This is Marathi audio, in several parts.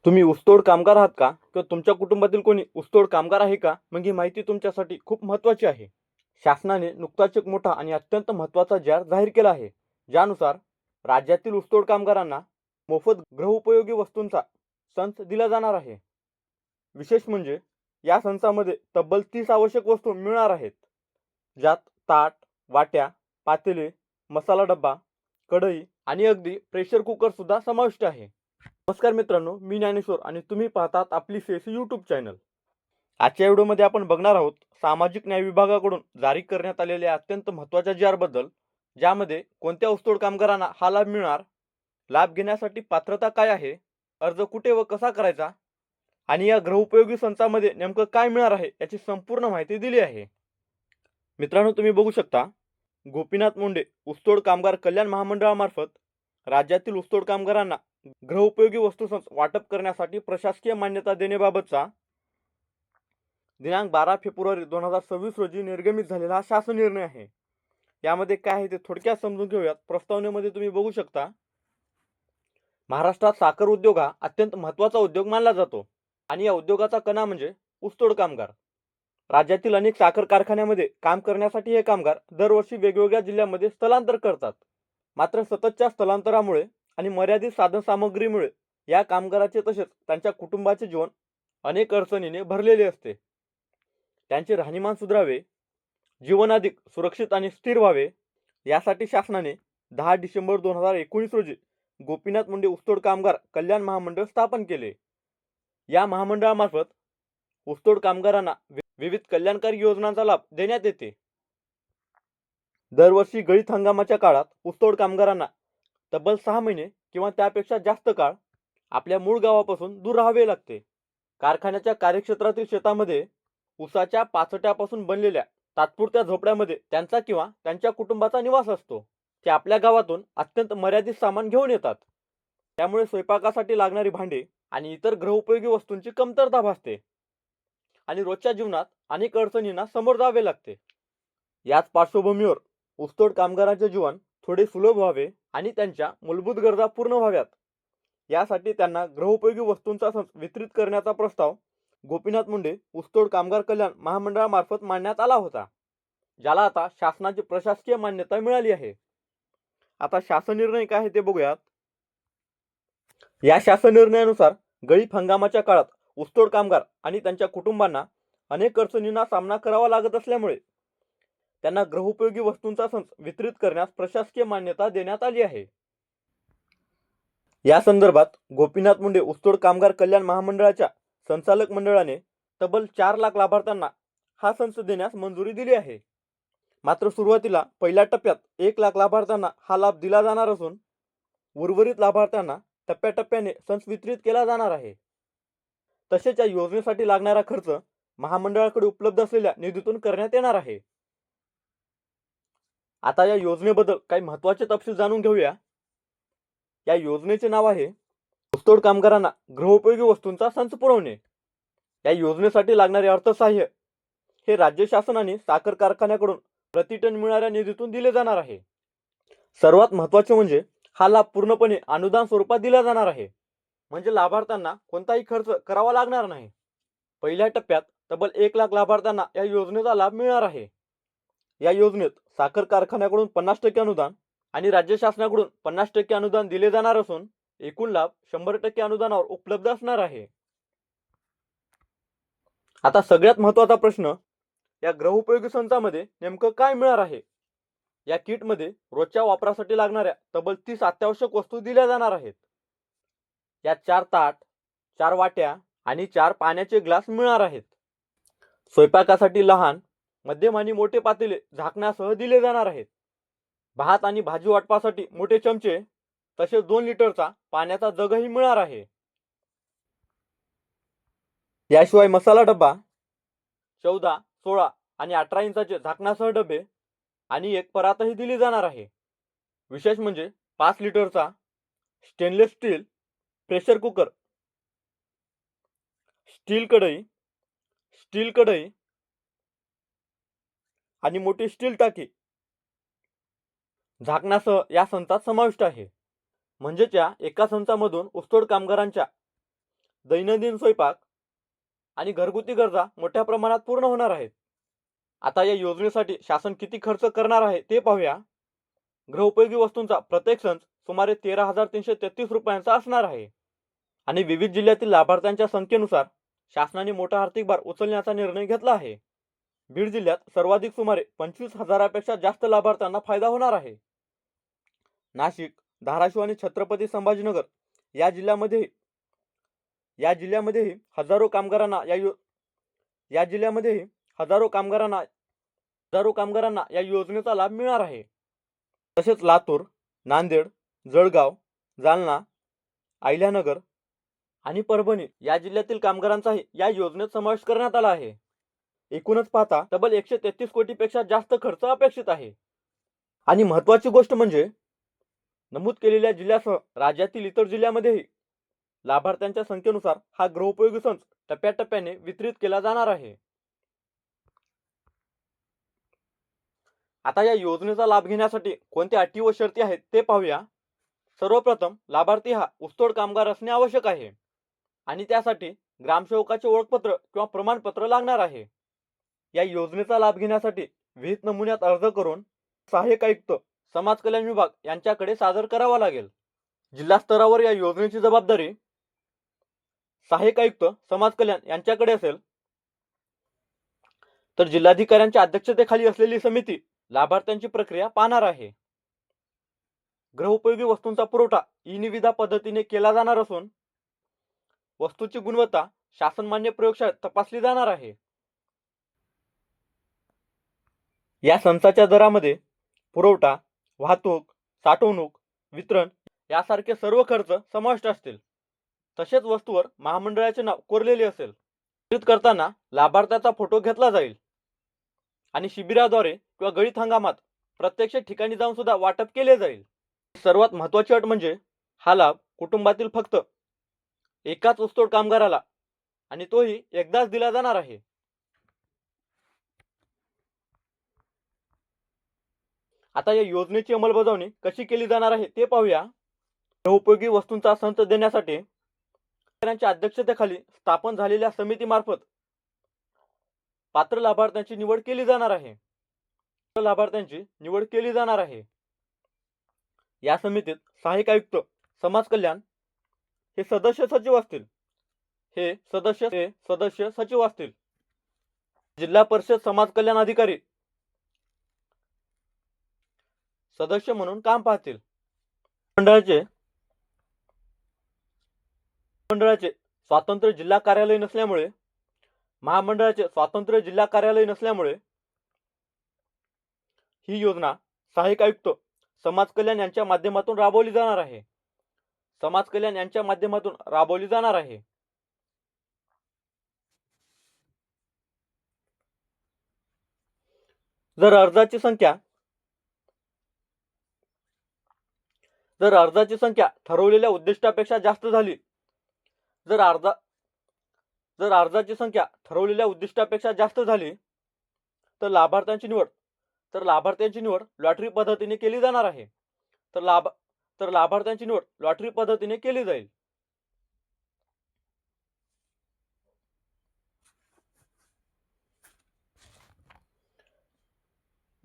तुम्ही ऊसतोड कामगार आहात का? किंवा तुमच्या कुटुंबातील कोणी ऊसतोड कामगार आहे का? मग ही माहिती तुमच्यासाठी खूप महत्त्वाची आहे. शासनाने नुकताच एक मोठा आणि अत्यंत महत्त्वाचा जाहीर केला आहे. ज्यानुसार राज्यातील ऊसतोड कामगारांना मोफत गृहोपयोगी वस्तूंचा संच दिला जाणार आहे. विशेष म्हणजे या संचामध्ये तब्बल 30 आवश्यक वस्तू मिळणार आहेत. ज्यात ताट, वाट्या, पातेले, मसाला डब्बा, कढई आणि अगदी प्रेशर कुकर सुद्धा समाविष्ट आहे. नमस्कार मित्रांनो, मी ज्ञानेश्वर आणि तुम्ही पाहतात आपली फेस यूट्यूब चॅनल. आजच्या व्हिडिओमध्ये आपण बघणार आहोत सामाजिक न्याय विभागाकडून जारी करण्यात आलेल्या अत्यंत महत्त्वाच्या बद्दल, ज्यामध्ये कोणत्या ऊसतोड कामगारांना हा लाभ मिळणार, लाभ घेण्यासाठी पात्रता काय आहे, अर्ज कुठे व कसा करायचा आणि या गृहोपयोगी संचामध्ये नेमकं काय मिळणार आहे याची संपूर्ण माहिती दिली आहे. मित्रांनो, तुम्ही बघू शकता, गोपीनाथ मुंडे ऊसतोड कामगार कल्याण महामंडळामार्फत राज्यातील ऊसतोड कामगारांना गृहोपयोगी वस्तू वाटप करण्यासाठी प्रशासकीय मान्यता देण्याबाबतचा दिनांक 12 फेब्रुवारी 2026 रोजी निर्गमित झालेला हा शासन निर्णय आहे. यामध्ये काय आहे ते थोडक्यात समजून घेऊयात. प्रस्तावनेमध्ये तुम्ही बघू शकता, महाराष्ट्रात साखर उद्योग हा अत्यंत महत्त्वाचा उद्योग मानला जातो आणि या उद्योगाचा कणा म्हणजे ऊसतोड कामगार. राज्यातील अनेक साखर कारखान्यामध्ये काम करण्यासाठी हे कामगार दरवर्षी वेगवेगळ्या जिल्ह्यांमध्ये स्थलांतर करतात. मात्र सततच्या स्थलांतरामुळे आणि मर्यादित साधनसामग्रीमुळे या कामगाराचे तसेच त्यांच्या कुटुंबाचे जीवन अनेक अडचणीने भरलेले असते. त्यांचे राहणीमान सुधारावे, जीवन अधिक सुरक्षित आणि स्थिर व्हावे, यासाठी शासनाने 10 डिसेंबर 2019 रोजी गोपीनाथ मुंडे ऊसतोड कामगार कल्याण महामंडळ स्थापन केले. या महामंडळामार्फत ऊसतोड कामगारांना विविध कल्याणकारी योजनांचा लाभ देण्यात येते. दरवर्षी गळीत हंगामाच्या काळात ऊसतोड कामगारांना तब्बल 6 महिने किंवा त्यापेक्षा जास्त काळ आपल्या मूळ गावापासून दूर राहावे लागते. कारखान्याच्या कार्यक्षेत्रातील शेतामध्ये ऊसाच्या पाचट्यापासून बनलेल्या तात्पुरत्या झोपड्यामध्ये त्यांचा किंवा त्यांच्या कुटुंबाचा निवास असतो. ते आपल्या गावातून अत्यंत मर्यादित सामान घेऊन येतात. त्यामुळे स्वयंपाकासाठी लागणारी भांडी आणि इतर गृहोपयोगी वस्तूंची कमतरता भासते आणि रोजच्या जीवनात अनेक अडचणींना समोर जावे लागते. याच पार्श्वभूमीवर ऊसतोड कामगारांचे जीवन थोडे सुलभ व्हावे आणि त्यांच्या मूलभूत गरजा पूर्ण व्हाव्यात, यासाठी त्यांना गृहोपयोगी वस्तूंचा संच वितरित करण्याचा प्रस्ताव गोपीनाथ मुंडे ऊसतोड कामगार कल्याण महामंडळामार्फत मांडण्यात आला होता, ज्याला आता शासनाची प्रशासकीय मान्यता मिळाली आहे. आता शासन निर्णय काय आहे ते बघूयात. या शासन निर्णयानुसार गळीत हंगामाच्या काळात ऊसतोड कामगार आणि त्यांच्या कुटुंबांना अनेक अडचणींना सामना करावा लागत असल्यामुळे त्यांना गृहोपयोगी वस्तूंचा संच वितरित करण्यास प्रशासकीय मान्यता देण्यात आली आहे. या संदर्भात गोपीनाथ मुंडे ऊसतोड कामगार कल्याण महामंडळाच्या संचालक मंडळाने तब्बल 4 लाख लाभार्थ्यांना हा संच देण्यास मंजुरी दिली आहे. मात्र सुरुवातीला पहिल्या टप्प्यात 1 लाख लाभार्थ्यांना हा लाभ दिला जाणार असून उर्वरित लाभार्थ्यांना टप्प्याटप्प्याने संच वितरित केला जाणार आहे. तसेच या योजनेसाठी लागणारा खर्च महामंडळाकडे उपलब्ध असलेल्या निधीतून करण्यात येणार आहे. आता या योजनेबद्दल काही महत्त्वाचे तपशील जाणून घेऊया. या योजनेचे नाव आहे ऊसतोड कामगारांना गृहोपयोगी वस्तूंचा संच पुरवणे. या योजनेसाठी लागणारे अर्थसहाय्य हे राज्य शासनाने साखर कारखान्याकडून प्रतिटन मिळणाऱ्या निधीतून दिले जाणार आहे. सर्वात महत्त्वाचे म्हणजे हा लाभ पूर्णपणे अनुदान स्वरूपात दिला जाणार आहे, म्हणजे लाभार्थ्यांना कोणताही खर्च करावा लागणार नाही. पहिल्या टप्प्यात तब्बल 1 लाख लाभार्थ्यांना या योजनेचा लाभ मिळणार आहे. या योजनेत साखर कारखान्याकडून 50% अनुदान आणि राज्य शासनाकडून 50% अनुदान दिले जाणार असून एकूण लाभ 100% अनुदानावर उपलब्ध असणार आहे. आता सगळ्यात महत्त्वाचा प्रश्न, या गृहोपयोगी संचामध्ये नेमकं काय मिळणार आहे? या किटमध्ये रोजच्या वापरासाठी लागणाऱ्या तब्बल 30 अत्यावश्यक वस्तू दिल्या जाणार आहेत. यात 4 ताट, 4 वाट्या आणि 4 पाण्याचे ग्लास मिळणार आहेत. स्वयंपाकासाठी लहान, मध्यम आणि मोठे पातेले झाकण्यासह दिले जाणार आहेत. भात आणि भाजी वाटपासाठी मोठे चमचे तसेच 2 लिटरचा पाण्याचा जगही मिळणार आहे. याशिवाय मसाला डब्बा, 14, 16 आणि 18 इंचाचे झाकणासह डबे आणि एक परातही दिली जाणार आहे. विशेष म्हणजे 5 लिटरचा stainless steel pressure cooker, steel कढई आणि मोठी स्टील टाकी झाकणासह या संचात समाविष्ट आहे. म्हणजेच या एका संचामधून ऊसतोड कामगारांच्या दैनंदिन स्वयंपाक आणि घरगुती गरजा मोठ्या प्रमाणात पूर्ण होणार आहेत. आता या योजनेसाठी शासन किती खर्च करणार आहे ते पाहूया. गृहोपयोगी वस्तूंचा प्रत्येक संच सुमारे 13,333 रुपयांचा असणार आहे आणि विविध जिल्ह्यातील लाभार्थ्यांच्या संख्येनुसार शासनाने मोठा आर्थिक भार उचलण्याचा निर्णय घेतला आहे. बीड जिल्ह्यात सर्वाधिक सुमारे 25,000पेक्षा जास्त लाभार्थ्यांना फायदा होणार आहे. नाशिक, धाराशिव आणि छत्रपती संभाजीनगर या जिल्ह्यामध्येही हजारो कामगारांना या योजनेचा लाभ मिळणार आहे. तसेच लातूर, नांदेड, जळगाव, जालना, अहिल्यानगर आणि परभणी या जिल्ह्यातील कामगारांचाही या योजनेत समावेश करण्यात आला आहे. एकूणच पाहता तब्बल 133 कोटीपेक्षा जास्त खर्च अपेक्षित आहे. आणि महत्त्वाची गोष्ट म्हणजे नमूद केलेल्या जिल्ह्यासह राज्यातील इतर जिल्ह्यामध्येही लाभार्थ्यांच्या संख्येनुसार हा गृहोपयोगी संच टप्प्याटप्प्याने वितरित केला जाणार आहे. आता या योजनेचा लाभ घेण्यासाठी कोणत्या अटी व शर्ती आहेत ते पाहूया. सर्वप्रथम लाभार्थी हा ऊसतोड कामगार असणे आवश्यक आहे आणि त्यासाठी ग्रामसेवकाचे ओळखपत्र किंवा प्रमाणपत्र लागणार आहे. या योजनेचा लाभ घेण्यासाठी विहित नमुन्यात अर्ज करून सहाय्यक आयुक्त समाज कल्याण विभाग यांच्याकडे सादर करावा लागेल. जिल्हा स्तरावर या योजनेची जबाबदारी सहाय्यक आयुक्त समाज कल्याण यांच्याकडे असेल, तर जिल्हाधिकाऱ्यांच्या अध्यक्षतेखाली असलेली समिती लाभार्थ्यांची प्रक्रिया पाहणार आहे. गृहोपयोगी वस्तूंचा पुरवठा ई-निविदा पद्धतीने केला जाणार असून वस्तूची गुणवत्ता शासनमान्य प्रयोगशाळेत तपासली जाणार आहे. या संचाच्या दरामध्ये पुरवठा, वाहतूक, साठवणूक, वितरण यासारखे सर्व खर्च समाविष्ट असतील. तसेच वस्तूवर महामंडळाचे नाव कोरलेले असेल. वितरित करताना लाभार्थ्याचा फोटो घेतला जाईल आणि शिबिराद्वारे किंवा गळीत हंगामात प्रत्यक्ष ठिकाणी जाऊन सुद्धा वाटप केले जाईल. सर्वात महत्त्वाची अट म्हणजे हा लाभ कुटुंबातील फक्त एकाच ऊसतोड कामगाराला आणि तोही एकदाच दिला जाणार आहे. आता या योजनेची अंमलबजावणी कशी केली जाणार आहे ते पाहूया. गृहोपयोगी वस्तूंचा संच देण्यासाठी अधिकाऱ्यांच्या अध्यक्षतेखाली स्थापन झालेल्या समितीमार्फत पात्र लाभार्थ्यांची निवड केली जाणार आहे. या समितीत सहाय्यक आयुक्त समाज कल्याण हे सदस्य सचिव असतील. जिल्हा परिषद समाज कल्याण अधिकारी सदस्य म्हणून काम पाहतील. महामंडळाचे स्वातंत्र्य जिल्हा कार्यालय नसल्यामुळे ही योजना सहाय्यक आयुक्त समाज कल्याण यांच्या माध्यमातून राबवली जाणार आहे. जर अर्जाची संख्या ठरवलेल्या उद्दिष्टापेक्षा जास्त झाली तर लाभार्थ्यांची निवड लॉटरी पद्धतीने केली जाणार आहे. जाईल.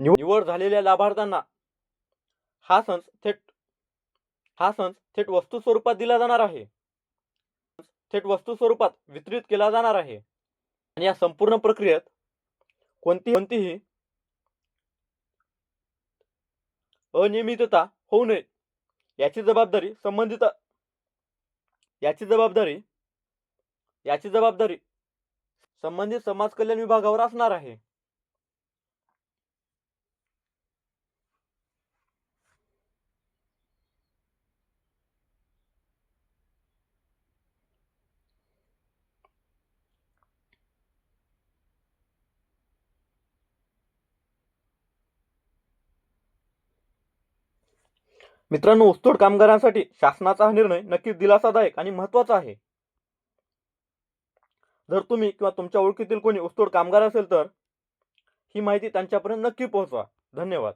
निवड झालेल्या लाभार्थ्यांना हा संच थेट वस्तू स्वरूपात दिला जाणार आहे. वितरित केला जाणार आहे आणि या संपूर्ण प्रक्रियेत कोणतीही अनियमितता होऊ नये याची जबाबदारी संबंधित समाज कल्याण विभागावर असणार आहे. मित्रांनो, ऊसतोड कामगारांसाठी शासनाचा हा निर्णय नक्कीच दिलासादायक आणि महत्त्वाचा आहे. जर तुम्ही किंवा तुमच्या ओळखीतील कोणी ऊसतोड कामगार असेल तर ही माहिती त्यांच्यापर्यंत नक्की पोहोचवा. धन्यवाद.